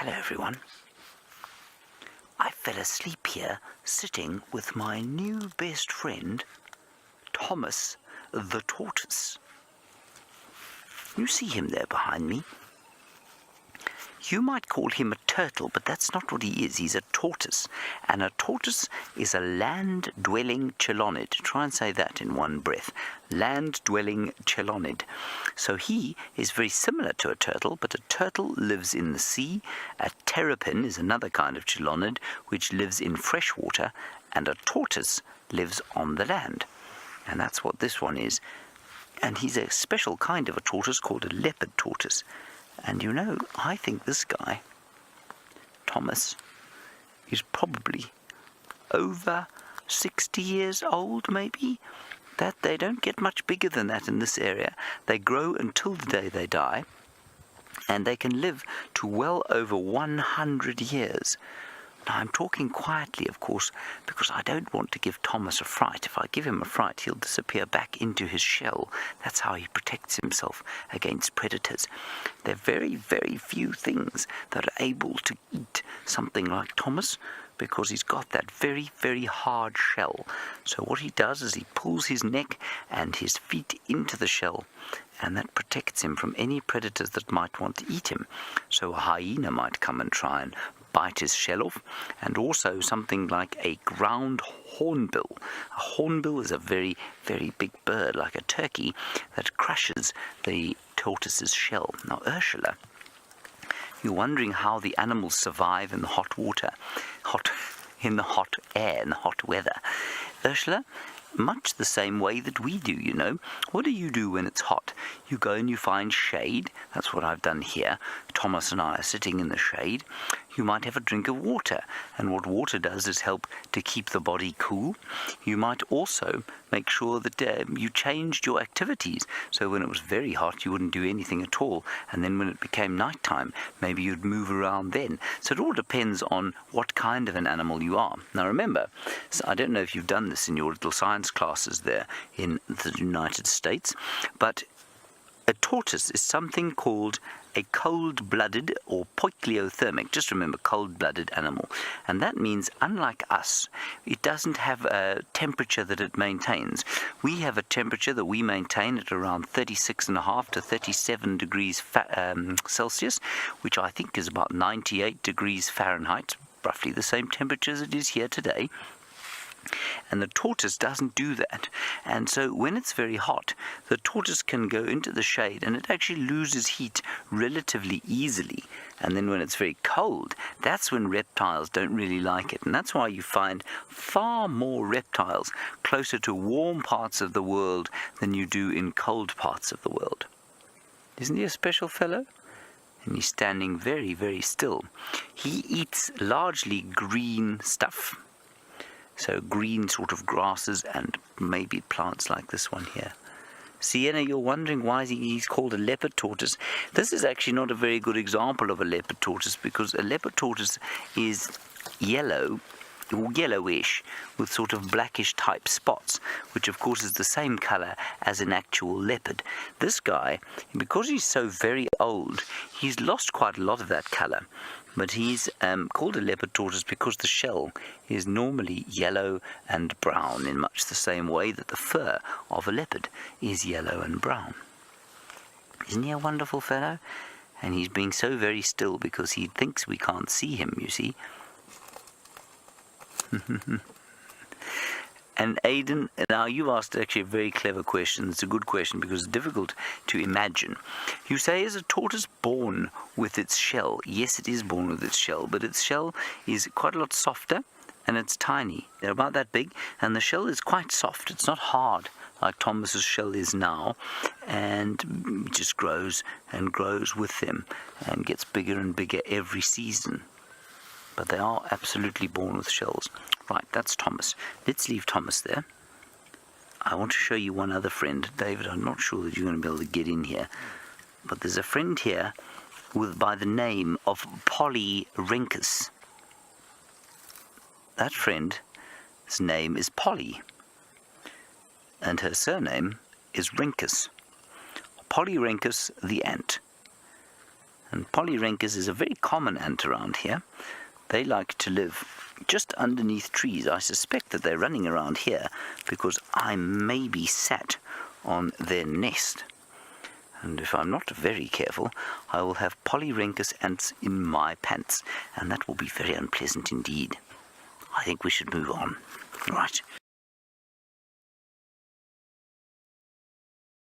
Hello everyone. I fell asleep here sitting with my new best friend, Thomas the Tortoise. You see him there behind me? You might call him a turtle, but that's not what he is. He's a tortoise. And a tortoise is a land-dwelling chelonid. Try and say that in one breath. Land-dwelling chelonid. So he is very similar to a turtle, but a turtle lives in the sea. A terrapin is another kind of chelonid, which lives in fresh water. And a tortoise lives on the land. And that's what this one is. And he's a special kind of a tortoise called a leopard tortoise. And you know, I think this guy, Thomas, is probably over 60 years old, maybe. That they don't get much bigger than that in this area. They grow until the day they die, and they can live to well over 100 years. Now, I'm talking quietly, of course, because I don't want to give Thomas a fright. If I give him a fright, he'll disappear back into his shell. That's how he protects himself against predators. There are very, very few things that are able to eat something like Thomas, because he's got that very, very hard shell. So what he does is he pulls his neck and his feet into the shell, and that protects him from any predators that might want to eat him. So a hyena might come and try and bite his shell off, and also something like a ground hornbill. A hornbill is a very, very big bird, like a turkey, that crushes the tortoise's shell. Now, Ursula, you're wondering how the animals survive in the hot water, in the hot air, in the hot weather. Ursula, much the same way that we do, you know. What do when it's hot? You go and you find shade. That's what I've done here. Thomas and I are sitting in the shade. You might have a drink of water, and what water does is help to keep the body cool. You might also make sure that you changed your activities. So when it was very hot, you wouldn't do anything at all, and then when it became nighttime, maybe you'd move around then. So it all depends on what kind of an animal you are. Now remember, I don't know if you've done this in your little science classes there in the United States, but a tortoise is something called a cold-blooded or poikilothermic. Just remember, cold-blooded animal. And that means, unlike us, it doesn't have a temperature that it maintains. We have a temperature that we maintain at around 36.5 to 37 degrees Celsius, which I think is about 98 degrees Fahrenheit, roughly the same temperature as it is here today. And the tortoise doesn't do that. And so when it's very hot, the tortoise can go into the shade and it actually loses heat relatively easily. And then when it's very cold, that's when reptiles don't really like it. And that's why you find far more reptiles closer to warm parts of the world than you do in cold parts of the world. Isn't he a special fellow? And he's standing very, very still. He eats largely green stuff. So green sort of grasses and maybe plants like this one here. Sienna, you're wondering why he's called a leopard tortoise. This is actually not a very good example of a leopard tortoise, because a leopard tortoise is yellow, or yellowish, with sort of blackish type spots, which of course is the same color as an actual leopard. This guy, because he's so very old, he's lost quite a lot of that color. But he's called a leopard tortoise because the shell is normally yellow and brown, in much the same way that the fur of a leopard is yellow and brown. Isn't he a wonderful fellow? And he's being so very still because he thinks we can't see him, you see. And Aidan, now you asked actually a very clever question. It's a good question because it's difficult to imagine. You say, is a tortoise born with its shell? Yes, it is born with its shell, but its shell is quite a lot softer and it's tiny. They're about that big, and the shell is quite soft. It's not hard like Thomas's shell is now, and it just grows and grows with them and gets bigger and bigger every season. But they are absolutely born with shells. Right, that's Thomas. Let's leave Thomas there. I want to show you one other friend. David, I'm not sure that you're going to be able to get in here, but there's a friend here by the name of Polyrhynchus. That friend's name is Polly, and her surname is Rhynchus. Polyrhynchus the ant. And Polyrhynchus is a very common ant around here. They like to live just underneath trees. I suspect that they're running around here because I may be sat on their nest. And if I'm not very careful, I will have Polyrhynchus ants in my pants, and that will be very unpleasant indeed. I think we should move on. Right.